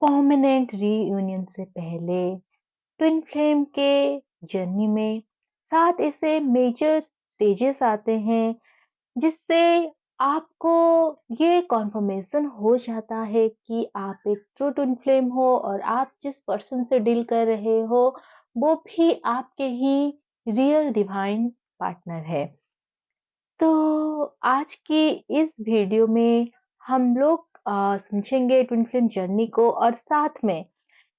Permanent reunion से पहले twin flame के जर्नी में 7 ऐसे मेजर स्टेजेस आते हैं जिससे आपको ये कन्फर्मेशन हो जाता है कि आप एक ट्रू ट्विन फ्लेम हो और आप जिस पर्सन से डील कर रहे हो वो भी आपके ही रियल डिवाइन पार्टनर है। तो आज की इस वीडियो में हम लोग समझेंगे ट्विन फ्लेम जर्नी को और साथ में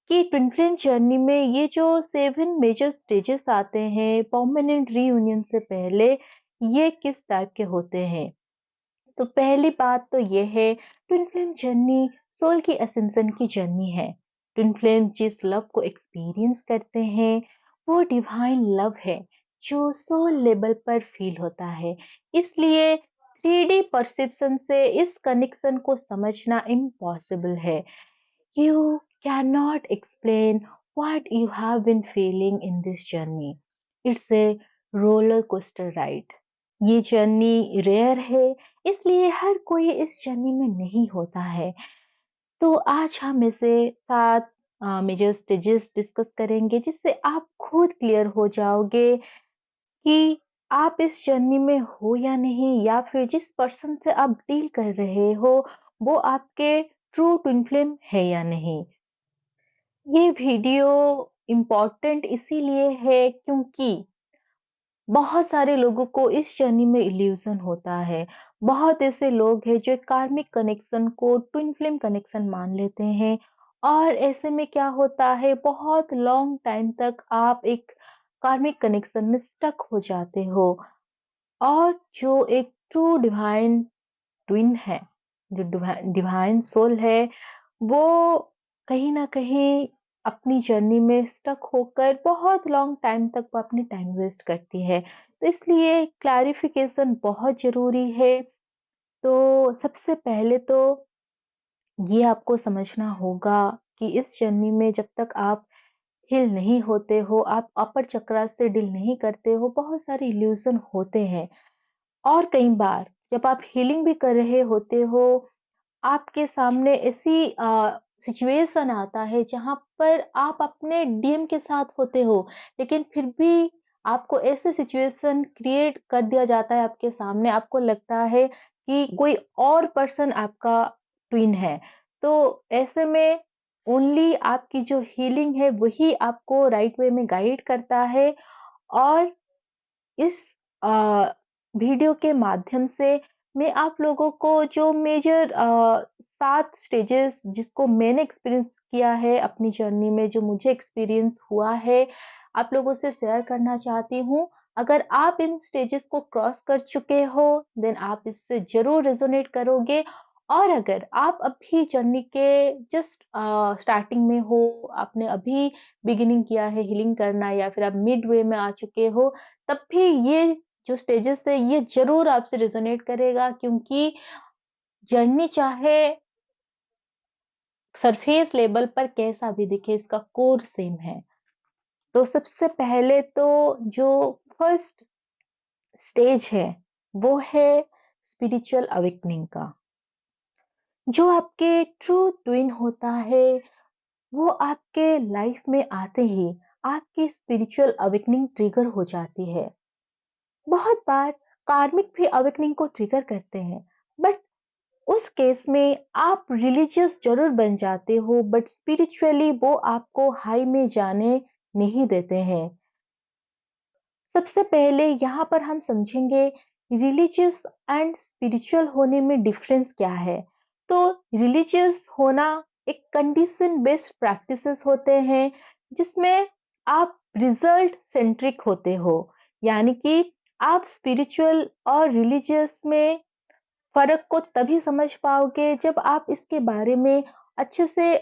कि ट्विन फ्लेम जर्नी में ये जो 7 मेजर स्टेजेस आते हैं परमानेंट रीयूनियन से पहले, ये किस टाइप के होते हैं। तो पहली बात तो ये है, ट्विन फ्लेम जर्नी सोल की असेंशन की जर्नी है। ट्विन फ्लेम जिस लव को एक्सपीरियंस करते हैं वो डिवाइन लव है जो सोल लेवल पर फील होता है। इसलिए 3D परसेप्शन से इस कनेक्शन को समझना इम्पॉसिबल है। You cannot explain what you have been feeling in this journey. It's a roller coaster ride. ये जर्नी रेयर है, इसलिए हर कोई इस जर्नी में नहीं होता है। तो आज हम इसे 7 मेजर स्टेजेस डिस्कस करेंगे जिससे आप खुद क्लियर हो जाओगे कि आप इस जर्नी में हो या नहीं, या फिर जिस पर्सन से आप डील कर रहे हो वो आपके ट्रू ट्विन फ्लेम है या नहीं। ये वीडियो इम्पोर्टेंट इसीलिए है क्योंकि बहुत सारे लोगों को इस जर्नी में इल्यूजन होता है। बहुत ऐसे लोग हैं जो कार्मिक कनेक्शन को ट्विन फ्लेम कनेक्शन मान लेते हैं और ऐसे में क्या होता है, बहुत लॉन्ग टाइम तक आप एक कार्मिक कनेक्शन में स्टक हो जाते हो। और जो एक ट्रू डिवाइन ट्विन है, जो डिवाइन सोल है, वो कहीं न कहीं अपनी जर्नी में स्टक होकर बहुत लॉन्ग टाइम तक वो अपनी टाइम वेस्ट करती है। तो इसलिए क्लैरिफ़िकेशन बहुत ज़रूरी है। तो सबसे पहले तो ये आपको समझना होगा कि इस जर्नी में जब तक आप हील नहीं होते हो, आप अपर चक्रा से डील नहीं करते हो, बहुत सारे इल्यूज़न होते हैं। और कई बार जब आप हीलिंग भी कर रहे होते हो, आपके सामने ऐसी सिचुएशन आता है जहाँ पर आप अपने डीएम के साथ होते हो, लेकिन फिर भी आपको ऐसे सिचुएशन क्रिएट कर दिया जाता है आपके सामने, आपको लगता है कि कोई और पर्सन आपका ट्विन है। तो ऐसे में ओनली आपकी जो हीलिंग है वही आपको राइट वे में गाइड करता है। और इस अ, वीडियो के माध्यम से मैं आप लोगों को जो मेजर 7 स्टेजेस जिसको मैंने एक्सपीरियंस किया है अपनी जर्नी में, जो मुझे एक्सपीरियंस हुआ है, आप लोगों से शेयर करना चाहती हूँ। अगर आप इन स्टेजेस को क्रॉस कर चुके हो, देन आप इससे ज़रूर रेज़ोनेट करोगे। और अगर आप अभी जर्नी के जस्ट स्टार्टिंग में हो, आपने अभी बिगिनिंग किया है हीलिंग करना, या फिर आप मिड वे में आ चुके हो, तब भी ये जो स्टेजेस है ये ज़रूर आपसे रेज़ोनेट करेगा, क्योंकि जर्नी चाहे सरफेस लेवल पर कैसा भी दिखे, इसका कोर सेम है। तो सबसे पहले तो जो फर्स्ट स्टेज है वो है स्पिरिचुअल अवेकनिंग का। जो आपके ट्रू ट्विन होता है वो आपके लाइफ में आते ही आपकी स्पिरिचुअल अवेकनिंग ट्रिगर हो जाती है। बहुत बार कार्मिक भी अवेकनिंग को ट्रिगर करते हैं, बट उस केस में आप रिलीजियस जरूर बन जाते हो, बट स्पिरिचुअली वो आपको हाई में जाने नहीं देते हैं। सबसे पहले यहाँ पर हम समझेंगे रिलीजियस एंड स्पिरिचुअल होने में डिफरेंस क्या है। तो रिलीजियस होना एक कंडीशन बेस्ड प्रैक्टिसेस होते हैं जिसमें आप रिजल्ट सेंट्रिक होते हो, यानी कि आप स्पिरिचुअल और रिलीजियस में फ़र्क को तभी समझ पाओगे जब आप इसके बारे में अच्छे से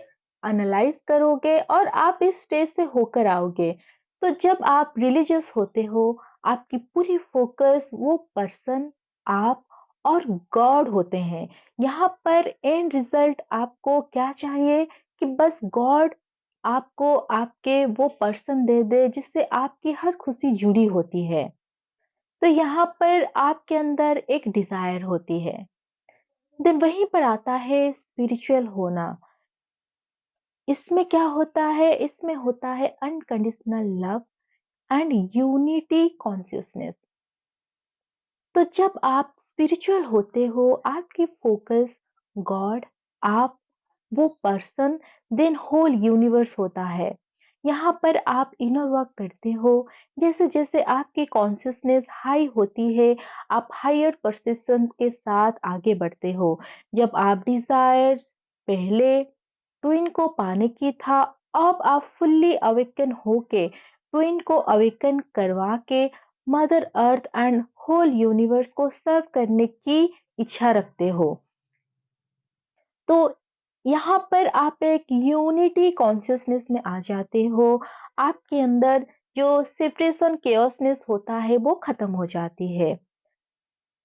एनालाइज़ करोगे और आप इस स्टेज से होकर आओगे। तो जब आप रिलीजियस होते हो, आपकी पूरी फ़ोकस वो पर्सन, आप और गॉड होते हैं। यहाँ पर एंड रिज़ल्ट आपको क्या चाहिए कि बस गॉड आपको आपके वो पर्सन दे दे जिससे आपकी हर खुशी जुड़ी होती है। तो यहाँ पर आपके अंदर एक डिज़ायर होती है। देन वहीं पर आता है स्पिरिचुअल होना। इसमें क्या होता है? इसमें होता है unconditional love and unity consciousness. तो जब आप स्पिरिचुअल होते हो, आपकी फोकस गॉड, आप, वो पर्सन, देन होल यूनिवर्स होता है। यहाँ पर आप इनर वर्क करते हो। जैसे जैसे आपकी कॉन्शियसनेस हाई होती है, आप हायर परसेप्शंस के साथ आगे बढ़ते हो। जब आप डिजायर्स पहले ट्विन को पाने की था, अब आप फुल्ली अवेकन होके ट्विन को अवेकन करवा के mother earth and whole universe को सर्व करने की इच्छा रखते हो। तो यहाँ पर आप एक यूनिटी कॉन्शियसनेस में आ जाते हो। आपके अंदर जो सेपरेशन केओसनेस होता है वो खत्म हो जाती है।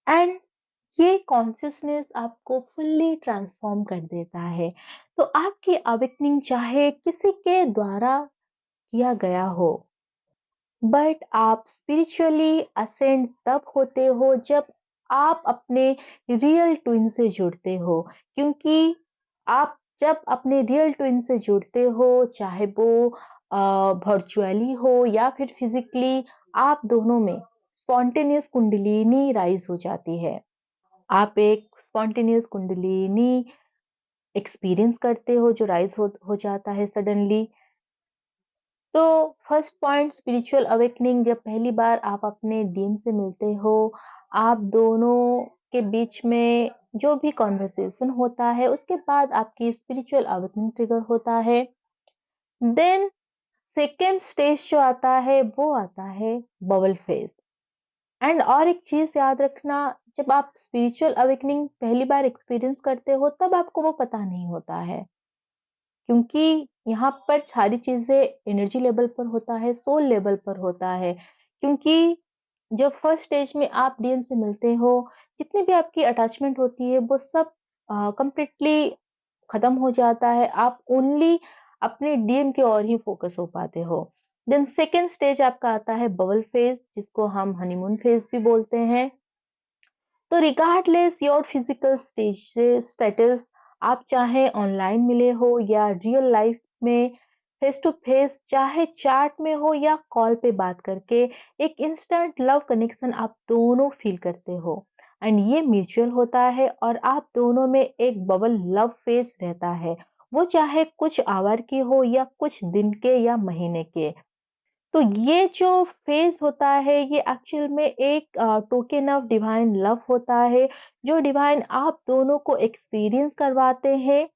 एंड ये कॉन्शियसनेस आपको फुल्ली ट्रांसफॉर्म कर देता है। तो आपकी अवेकनिंग चाहे किसी के द्वारा किया गया हो, बट आप स्पिरिचुअली असेंड तब होते हो जब आप अपने रियल ट्विन से जुड़ते हो। क्योंकि आप जब अपने रियल ट्विन से जुड़ते हो, चाहे वो वर्चुअली हो या फिर फिजिकली, आप दोनों में स्पॉन्टेनियस कुंडलिनी राइज हो जाती है। आप एक स्पॉन्टेनियस कुंडलिनी एक्सपीरियंस करते हो जो राइज हो जाता है सडनली। तो फर्स्ट पॉइंट स्पिरिचुअल अवेकनिंग, जब पहली बार आप अपने डीन से मिलते हो, आप दोनों के बीच में जो भी कॉन्वर्सेशन होता है, उसके बाद आपकी स्पिरिचुअल अवेकनिंग ट्रिगर होता है। देन सेकेंड स्टेज जो आता है वो आता है बबल फेज। एंड और एक चीज याद रखना, जब आप स्पिरिचुअल अवेकनिंग पहली बार एक्सपीरियंस करते हो तब आपको वो पता नहीं होता है, क्योंकि यहाँ पर सारी चीज़ें एनर्जी लेवल पर होता है, सोल लेवल पर होता है। क्योंकि जब फर्स्ट स्टेज में आप डीएम से मिलते हो, जितनी भी आपकी अटैचमेंट होती है वो सब कंप्लीटली खत्म हो जाता है। आप ओनली अपने डीएम की ओर ही फोकस हो पाते हो। देन सेकंड स्टेज आपका आता है बबल फेज, जिसको हम हनीमून फेज भी बोलते हैं। तो रिगार्डलेस योर फिजिकल स्टेटस, आप चाहे ऑनलाइन मिले हो या रियल लाइफ में फेस टू फेस, चाहे चैट में हो या कॉल पे बात करके, एक इंस्टेंट लव कनेक्शन आप दोनों फील करते हो। एंड ये म्यूचुअल होता है और आप दोनों में एक बबल लव फेस रहता है। वो चाहे कुछ आवर की हो या कुछ दिन के या महीने के। तो ये जो फेज होता है ये एक्चुअल में एक टोकन ऑफ डिवाइन लव होता है, जो डिवाइन आप दोनों को एक्सपीरियंस करवाते हैं,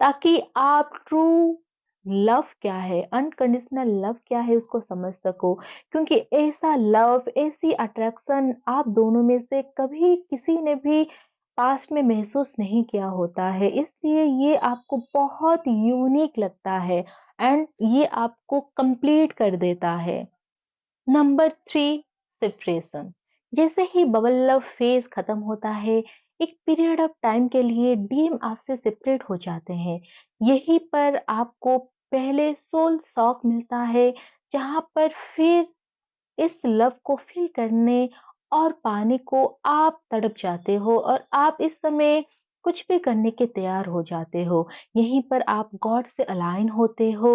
ताकि आप ट्रू लव क्या है, अनकंडीशनल लव क्या है उसको समझ सको। क्योंकि ऐसा लव, ऐसी अट्रैक्शन आप दोनों में से कभी किसी ने भी पास्ट में महसूस नहीं किया होता है, इसलिए ये आपको बहुत यूनिक लगता है एंड ये आपको कंप्लीट कर देता है। Number three, separation. जैसे ही बबल लव फेज खत्म होता है, एक पीरियड ऑफ टाइम के लिए डीएम आपसे सेपरेट हो जाते हैं। यहीं पर आपको पहले सोल शॉक मिलता है, जहां पर फिर इस लव को फील करने और पाने को आप तड़प जाते हो और आप इस समय कुछ भी करने के तैयार हो जाते हो। यहीं पर आप गॉड से अलाइन होते हो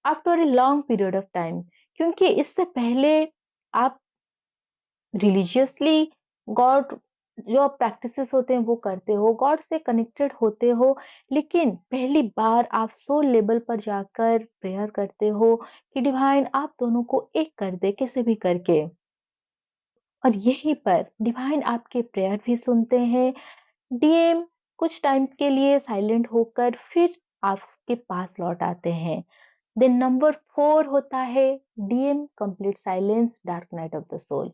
after a long period of time. क्योंकि इससे पहले आप रिलीजियसली गॉड, जो प्रैक्टिसेस होते हैं वो करते हो, गॉड से कनेक्टेड होते हो, लेकिन पहली बार आप सोल लेवल पर जाकर प्रेयर करते हो कि डिवाइन आप दोनों को एक कर दे कैसे भी करके। और यहीं पर डिवाइन आपके प्रेयर भी सुनते हैं। डीएम कुछ टाइम के लिए साइलेंट होकर फिर आपके पास लौट आते हैं। देन नंबर फोर होता है DM complete silence, dark night of the soul.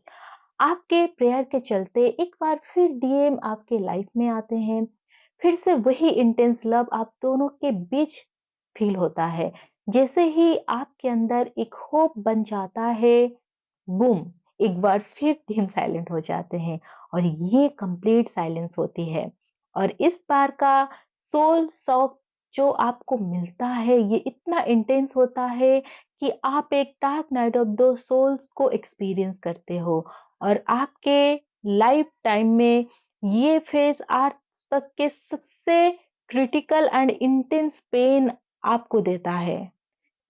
आपके प्रेयर के चलते एक बार फिर डीएम आपके लाइफ में आते हैं। फिर से वही इंटेंस लव आप दोनों के बीच फील होता है। जैसे ही आपके अंदर एक होप बन जाता है, बूम, एक बार फिर डीएम साइलेंट हो जाते हैं और ये कंप्लीट साइलेंस होती है। और इस बार का सोल सॉक जो आपको मिलता है ये इतना इंटेंस होता है कि आप एक dark night of the souls को एक्सपीरियंस करते हो। और आपके लाइफ टाइम में ये फेज आज तक के सबसे क्रिटिकल एंड इंटेंस पेन आपको देता है।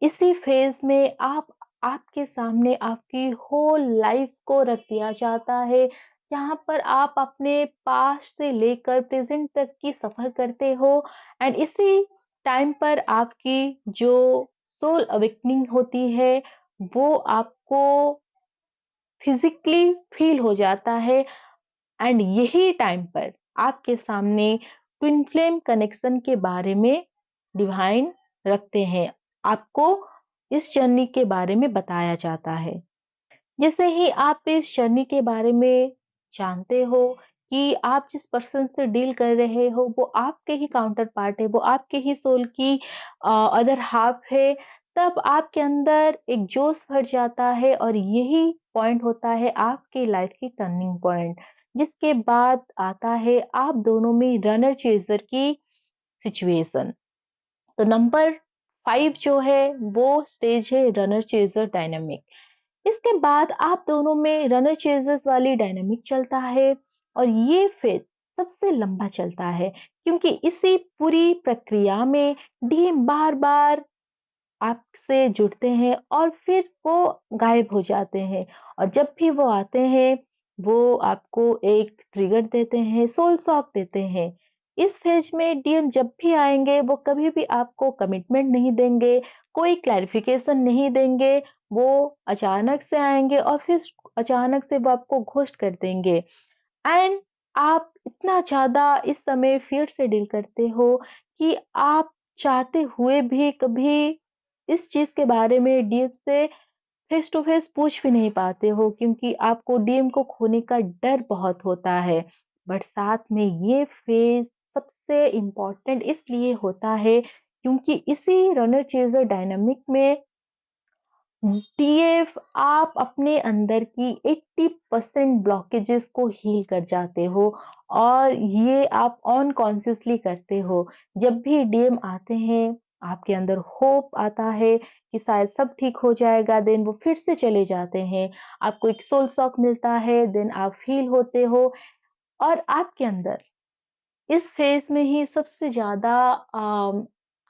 इसी फेज में आपके सामने आपकी होल लाइफ को रख दिया जाता है, जहाँ पर आप अपने पास्ट से लेकर प्रेजेंट तक की सफर करते हो। एंड इसी टाइम पर आपकी जो सोल अवेकनिंग होती है, वो आपको फिजिकली फील हो जाता है। एंड यही टाइम पर आपके सामने ट्विन फ्लेम कनेक्शन के बारे में डिवाइन रखते हैं, आपको इस जर्नी के बारे में बताया जाता है। जैसे ही आप इस जर्नी के बारे में जानते हो कि आप जिस पर्सन से डील कर रहे हो वो आपके ही काउंटर पार्ट है, वो आपके ही सोल की अदर हाफ है, तब आपके अंदर एक जोश भर जाता है और यही पॉइंट होता है आपकी लाइफ की टर्निंग पॉइंट। जिसके बाद आता है आप दोनों में रनर चेजर की सिचुएशन। तो नंबर 5 जो है वो स्टेज है रनर चेजर डायनामिक। इसके बाद आप दोनों में रनर चेजर्स वाली डायनामिक चलता है और ये फेज सबसे लंबा चलता है, क्योंकि इसी पूरी प्रक्रिया में डीएम बार बार आपसे जुड़ते हैं और फिर वो गायब हो जाते हैं। और जब भी वो आते हैं वो आपको एक ट्रिगर देते हैं, सोल सॉक देते हैं। इस फेज में डीएम जब भी आएंगे वो कभी भी आपको कमिटमेंट नहीं देंगे, कोई क्लैरिफिकेशन नहीं देंगे। वो अचानक से आएंगे और फिर अचानक से वो आपको घोस्ट कर देंगे। एंड आप इतना ज्यादा इस समय फियर से डील करते हो कि आप चाहते हुए भी कभी इस चीज के बारे में डीएम से फेस टू फेस पूछ भी नहीं पाते हो, क्योंकि आपको डीएम को खोने का डर बहुत होता है। बट साथ में ये फेज सबसे इम्पोर्टेंट इसलिए होता है क्योंकि इसी रनर चेजर डायनामिक में डीएफ आप अपने अंदर की 80% ब्लॉकेजेस को हील कर जाते हो। और ये आप अनकॉन्शियसली करते हो। जब भी डीएम आते हैं आपके अंदर होप आता है कि शायद सब ठीक हो जाएगा, देन वो फिर से चले जाते हैं। आपको एक सोल शॉक मिलता है, देन आप फील होते हो और आपके अंदर इस फेज में ही सबसे ज्यादा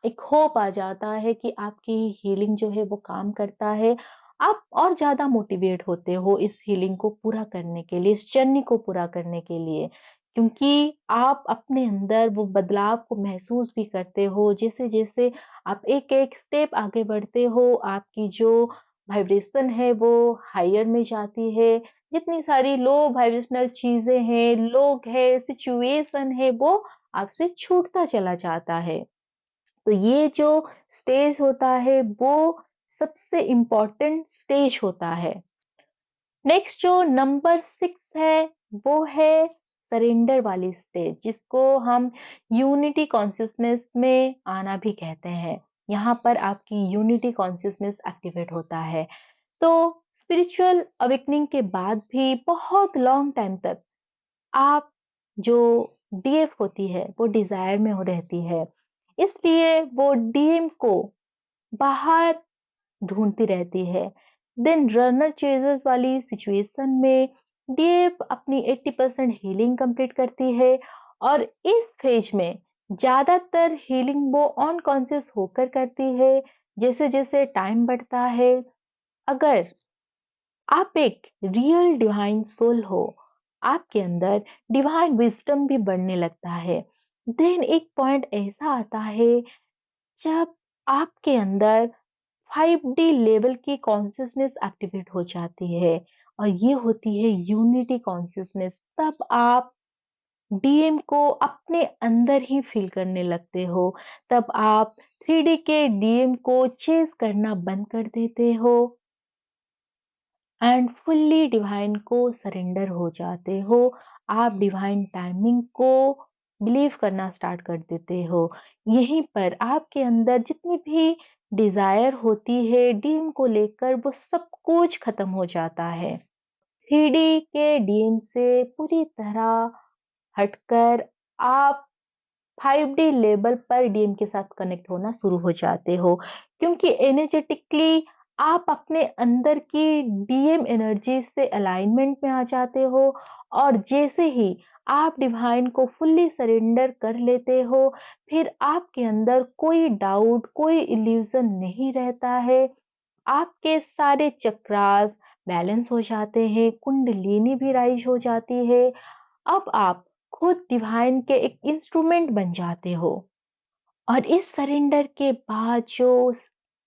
एक होप आ जाता है कि आपकी हीलिंग जो है वो काम करता है। आप और ज्यादा मोटिवेट होते हो इस हीलिंग को पूरा करने के लिए, इस जर्नी को पूरा करने के लिए, क्योंकि आप अपने अंदर वो बदलाव को महसूस भी करते हो। जैसे जैसे आप एक एक स्टेप आगे बढ़ते हो आपकी जो वाइब्रेशन है वो हायर में जाती है। जितनी सारी लो वाइब्रेशनल चीजें हैं, लोग हैं, सिचुएशन है, वो आपसे छूटता चला जाता है। तो ये जो स्टेज होता है वो सबसे इम्पोर्टेंट स्टेज होता है। नेक्स्ट जो नंबर 6 है वो है सरेंडर वाली स्टेज, जिसको हम यूनिटी कॉन्शियसनेस में आना भी कहते हैं। यहाँ पर आपकी यूनिटी कॉन्शियसनेस एक्टिवेट होता है। तो स्पिरिचुअल अवेकनिंग के बाद भी बहुत लॉन्ग टाइम तक आप जो डीएफ होती है वो डिजायर में हो रहती है, इसलिए वो डीएम को बाहर ढूंढती रहती है। देन रनर चेजर्स वाली सिचुएशन में डीएफ अपनी 80% हीलिंग कंप्लीट करती है और इस फेज में ज्यादातर हीलिंग वो अनकॉन्शियस होकर करती है। जैसे जैसे टाइम बढ़ता है, अगर आप एक रियल डिवाइन सोल हो, आपके अंदर डिवाइन विजडम भी बढ़ने लगता है। देन एक पॉइंट ऐसा आता है जब आपके अंदर 5D लेवल की कॉन्शियसनेस एक्टिवेट हो जाती है और ये होती है यूनिटी कॉन्शियसनेस। तब आप डीएम को अपने अंदर ही फील करने लगते हो। तब आप 3D के डीएम को चेस करना बंद कर देते हो एंड फुल्ली डिवाइन को सरेंडर हो जाते हो। आप डिवाइन टाइमिंग को बिलीव करना स्टार्ट कर देते हो। यहीं पर आपके अंदर जितनी भी डिजायर होती है डीम को लेकर वो सब कुछ खत्म हो जाता है। 3D के डीएम से पूरी तरह हटकर आप 5D लेवल पर डीएम के साथ कनेक्ट होना शुरू हो जाते हो, क्योंकि एनर्जेटिकली आप अपने अंदर की डीएम एनर्जी से अलाइनमेंट में आ जाते हो। और जैसे ही आप डिवाइन को फुल्ली सरेंडर कर लेते हो, फिर आपके अंदर कोई डाउट, कोई इल्यूज़न नहीं रहता है। आपके सारे चक्रास बैलेंस हो जाते हैं, कुंडलिनी भी राइज़ हो जाती है। अब आप खुद डिवाइन के एक इंस्ट्रूमेंट बन जाते हो। और इस सरेंडर के बाद जो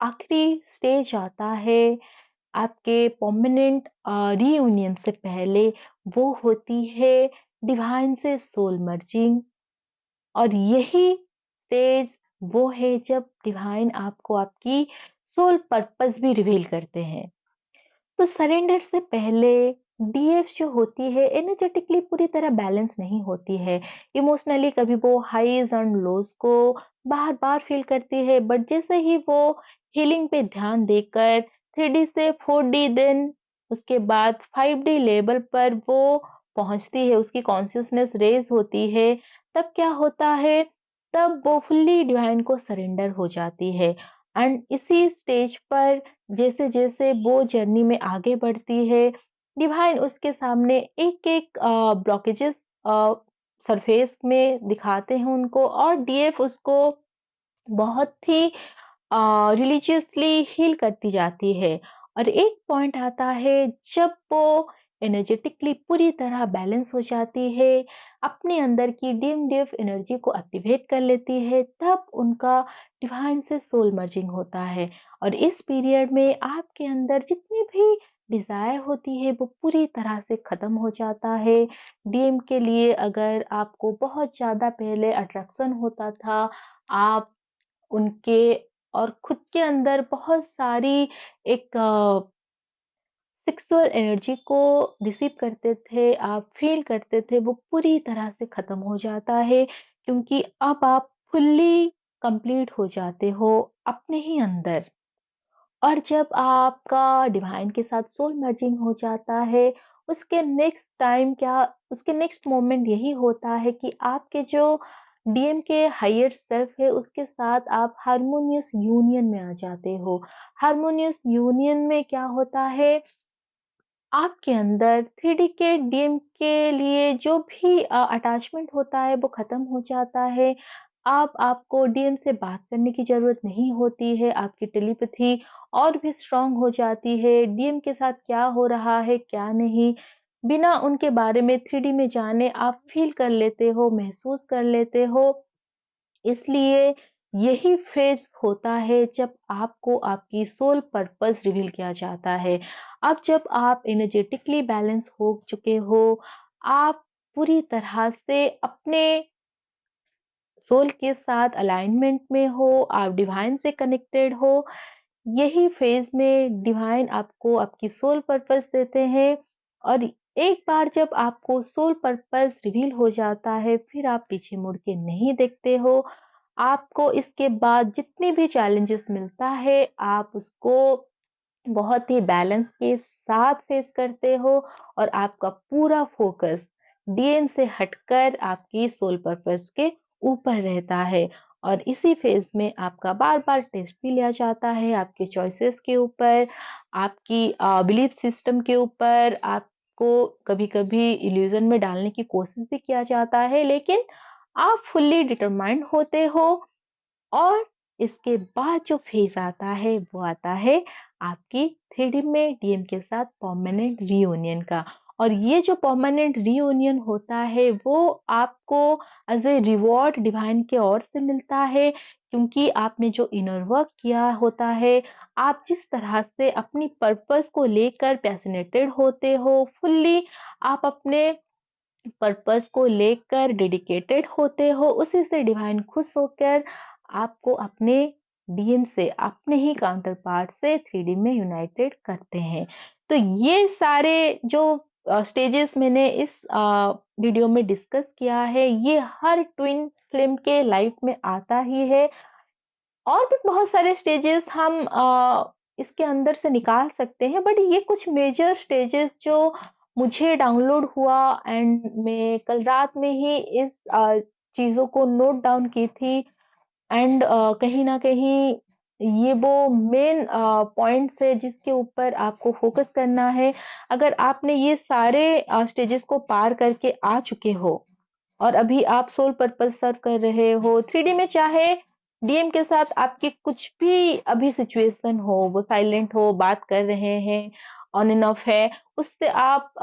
आखिरी स्टेज आता है आपके परमानेंट रियूनियन से पहले, वो होती है डिवाइन से सोल मर्जिंग। और यही स्टेज वो है जब डिवाइन आपको आपकी सोल पर्पस भी रिवील करते हैं। तो सरेंडर से पहले डीएफ जो होती है एनर्जेटिकली पूरी तरह बैलेंस नहीं होती है। इमोशनली कभी वो हाईज एंड लोज को बार बार फील करती है, बट जैसे ही वो हीलिंग पे ध्यान देकर 3D से 4D, देन उसके बाद 5D लेवल पर वो पहुंचती है, उसकी कॉन्शियसनेस रेज होती है, तब क्या होता है, तब वो फुल्ली डिवाइन को सरेंडर हो जाती है। एंड इसी स्टेज पर जैसे जैसे वो जर्नी में आगे बढ़ती है, डिवाइन उसके सामने एक एक ब्लॉकेजेस सरफेस में दिखाते हैं उनको, और डीएफ उसको बहुत ही रिलीजियसली हील करती जाती है। और एक पॉइंट आता है जब वो एनर्जेटिकली पूरी तरह बैलेंस हो जाती है, अपने अंदर की डीम डिव एनर्जी को एक्टिवेट कर लेती है, तब उनका डिवाइन से सोल मर्जिंग होता है। और इस पीरियड में आपके अंदर जितनी भी डिजायर होती है वो पूरी तरह से खत्म हो जाता है। डीएम के लिए अगर आपको बहुत ज्यादा पहले अट्रैक्शन होता था, आप उनके और खुद के अंदर बहुत सारी एक सेक्सुअल एनर्जी को रिसीव करते थे, आप फील करते थे, वो पूरी तरह से खत्म हो जाता है, क्योंकि अब आप फुल्ली कंप्लीट हो जाते हो अपने ही अंदर। और जब आपका डिवाइन के साथ सोल मर्जिंग हो जाता है, उसके नेक्स्ट मोमेंट यही होता है कि आपके जो डीएम के हायर सेल्फ है उसके साथ आप हारमोनियस यूनियन में आ जाते हो। हारमोनियस यूनियन में क्या होता है, आपके अंदर 3D के डीएम के लिए जो भी अटैचमेंट होता है वो खत्म हो जाता है। अब आपको डीएम से बात करने की ज़रूरत नहीं होती है, आपकी टेलीपैथी और भी स्ट्रॉन्ग हो जाती है। डीएम के साथ क्या हो रहा है, क्या नहीं, बिना उनके बारे में 3D में जाने आप फ़ील कर लेते हो, महसूस कर लेते हो। इसलिए यही फेज होता है जब आपको आपकी सोल पर्पस रिवील किया जाता है। अब जब आप एनर्जेटिकली बैलेंस हो चुके हो, आप पूरी तरह से अपने सोल के साथ अलाइनमेंट में हो, आप डिवाइन से कनेक्टेड हो, यही फेज में डिवाइन आपको आपकी सोल पर्पस देते हैं। और एक बार जब आपको सोल पर्पस रिवील हो जाता है, फिर आप पीछे मुड़ के नहीं देखते हो। आपको इसके बाद जितने भी चैलेंजेस मिलता है, आप उसको बहुत ही बैलेंस के साथ फेस करते हो, और आपका पूरा फोकस डीएम से हटकर आपकी सोल पर्पस के ऊपर रहता है। और इसी फेज में आपका बार-बार टेस्ट भी लिया जाता है, आपके चॉइसेस के ऊपर, आपकी बिलीफ सिस्टम के ऊपर, आपको कभी-कभी इल्यूजन में डालने की कोशिश भी किया जाता है, लेकिन आप फुल्ली डिटरमाइंड होते हो। और इसके बाद जो फेज आता है वो आता है आपकी 3D में डीएम के साथ परमानेंट रियूनियन का। और ये जो परमानेंट रियूनियन होता है वो आपको एज ए रिवॉर्ड डिवाइन के ओर से मिलता है, क्योंकि आपने जो इनर वर्क किया होता है, आप जिस तरह से अपनी पर्पस को लेकर पैशनेटेड होते हो, फुल्ली आप अपने पर्पस को लेकर डेडिकेटेड होते हो, उसी से डिवाइन खुश होकर आपको अपने डीएम से, अपने ही काउंटर पार्ट से 3D में यूनाइटेड करते हैं। तो ये सारे जो स्टेजेस मैंने इस वीडियो में डिस्कस किया है, ये हर ट्विन फ्लेम के लाइफ में आता ही है। और भी बहुत सारे स्टेजेस हम इसके अंदर से निकाल सकते हैं, बट ये कुछ मेजर स्टेजेस जो मुझे डाउनलोड हुआ, एंड मैं कल रात में ही इस चीज़ों को नोट डाउन की थी। एंड कहीं न कहीं ये वो मेन पॉइंट्स है जिसके ऊपर आपको फ़ोकस करना है। अगर आपने ये सारे स्टेजेस को पार करके आ चुके हो, और अभी आप सोल पर्पस सर्व कर रहे हो। 3D में चाहे डीएम के साथ आपकी कुछ भी अभी सिचुएशन हो, वो साइलेंट हो, बात कर रहे हैं, ऑन एंड ऑफ है, उससे आप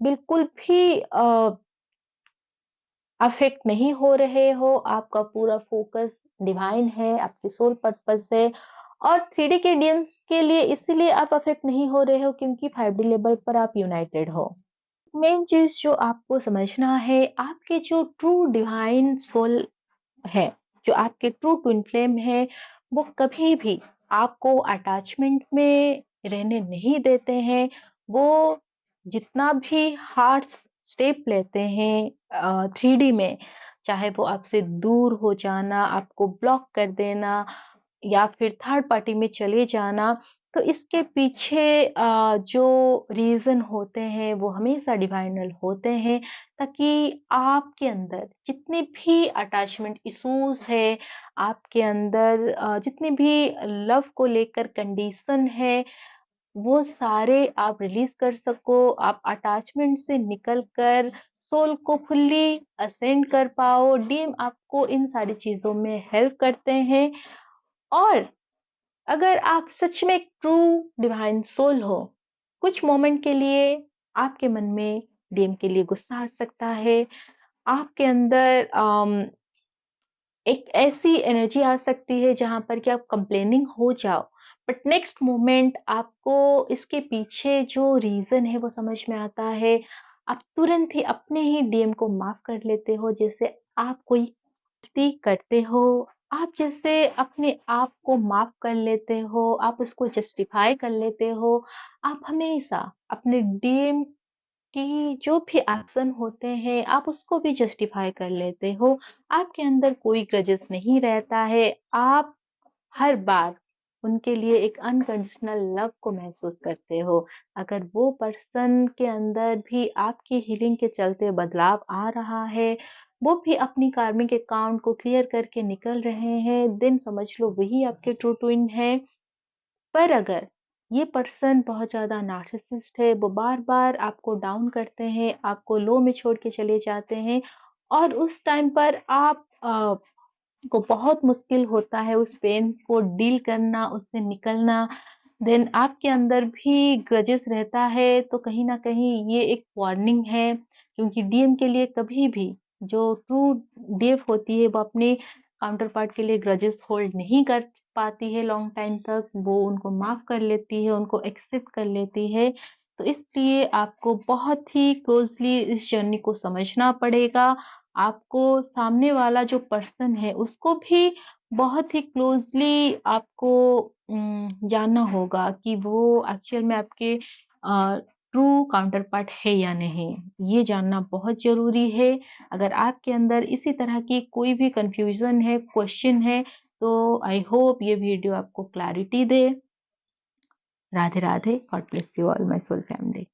बिल्कुल भी अफेक्ट नहीं हो रहे हो। आपका पूरा फोकस डिवाइन है, आपकी सोल पर्पस है। और 3D के डीएम्स के लिए इसीलिए आप अफेक्ट नहीं हो रहे हो क्योंकि 5D लेवल पर आप यूनाइटेड हो। मेन चीज जो आपको समझना है, आपके जो ट्रू डिवाइन सोल है, जो आपके ट्रू ट्विन फ्लेम है, वो कभी भी आपको अटैचमेंट में रहने नहीं देते हैं। वो जितना भी हार्ड स्टेप लेते हैं 3D में, चाहे वो आपसे दूर हो जाना, आपको ब्लॉक कर देना, या फिर थर्ड पार्टी में चले जाना, तो इसके पीछे जो रीज़न होते हैं वो हमेशा डिवाइनल होते हैं, ताकि आपके अंदर जितने भी अटैचमेंट इश्यूज़ है, आपके अंदर जितने भी लव को लेकर कंडीशन है, वो सारे आप रिलीज़ कर सको, आप अटैचमेंट से निकल कर सोल को फुल्ली असेंड कर पाओ। डीएम आपको इन सारी चीज़ों में हेल्प करते हैं। और अगर आप सच में एक ट्रू डिवाइन सोल हो, कुछ मोमेंट के लिए आपके मन में डीएम के लिए गुस्सा आ सकता है, आपके अंदर एक ऐसी एनर्जी आ सकती है जहां पर कि आप कंप्लेनिंग हो जाओ, बट नेक्स्ट मोमेंट आपको इसके पीछे जो रीजन है वो समझ में आता है। आप तुरंत ही अपने ही डीएम को माफ कर लेते हो, जैसे आप कोई गलती करते हो, आप जैसे अपने आप को माफ कर लेते हो, आप उसको जस्टिफाई कर लेते हो। आप हमेशा अपने डीएम कि जो भी एक्शन होते हैं आप उसको भी जस्टिफाई कर लेते हो। आपके अंदर कोई ग्रजेस नहीं रहता है। आप हर बार उनके लिए एक अनकंडीशनल लव को महसूस करते हो। अगर वो पर्सन के अंदर भी आपकी हीलिंग के चलते बदलाव आ रहा है, वो भी अपनी कार्मिक अकाउंट को क्लियर करके निकल रहे हैं, देन समझ लो वही आपके ट्रू ट्विन है। पर अगर ये पर्सन बहुत ज़्यादा नार्सिसिस्ट है, वो बार-बार आपको डाउन करते हैं, आपको लो में छोड़ के चले जाते हैं, और उस टाइम पर आप को बहुत मुश्किल होता है उस पेन को डील करना, उससे निकलना, देन आपके अंदर भी ग्रजेस रहता है, तो कहीं न कहीं ये एक वार्निंग है, क्योंकि डीएम के लिए कभी भी जो ट्रू डीएफ होती है, वो अपने काउंटर पार्ट के लिए ग्रजेस होल्ड नहीं कर पाती है लॉन्ग टाइम तक, वो उनको माफ़ कर लेती है, उनको एक्सेप्ट कर लेती है। तो इसलिए आपको बहुत ही क्लोज़ली इस जर्नी को समझना पड़ेगा। आपको सामने वाला जो पर्सन है, उसको भी बहुत ही क्लोज़ली आपको जानना होगा कि वो एक्चुअल में आपके ट्रू काउंटर पार्ट है या नहीं। ये जानना बहुत ज़रूरी है। अगर आपके अंदर इसी तरह की कोई भी कन्फ्यूज़न है, क्वेश्चन है, तो आई होप ये वीडियो आपको क्लैरिटी दे। Radhe Radhe. God bless you all my soul family.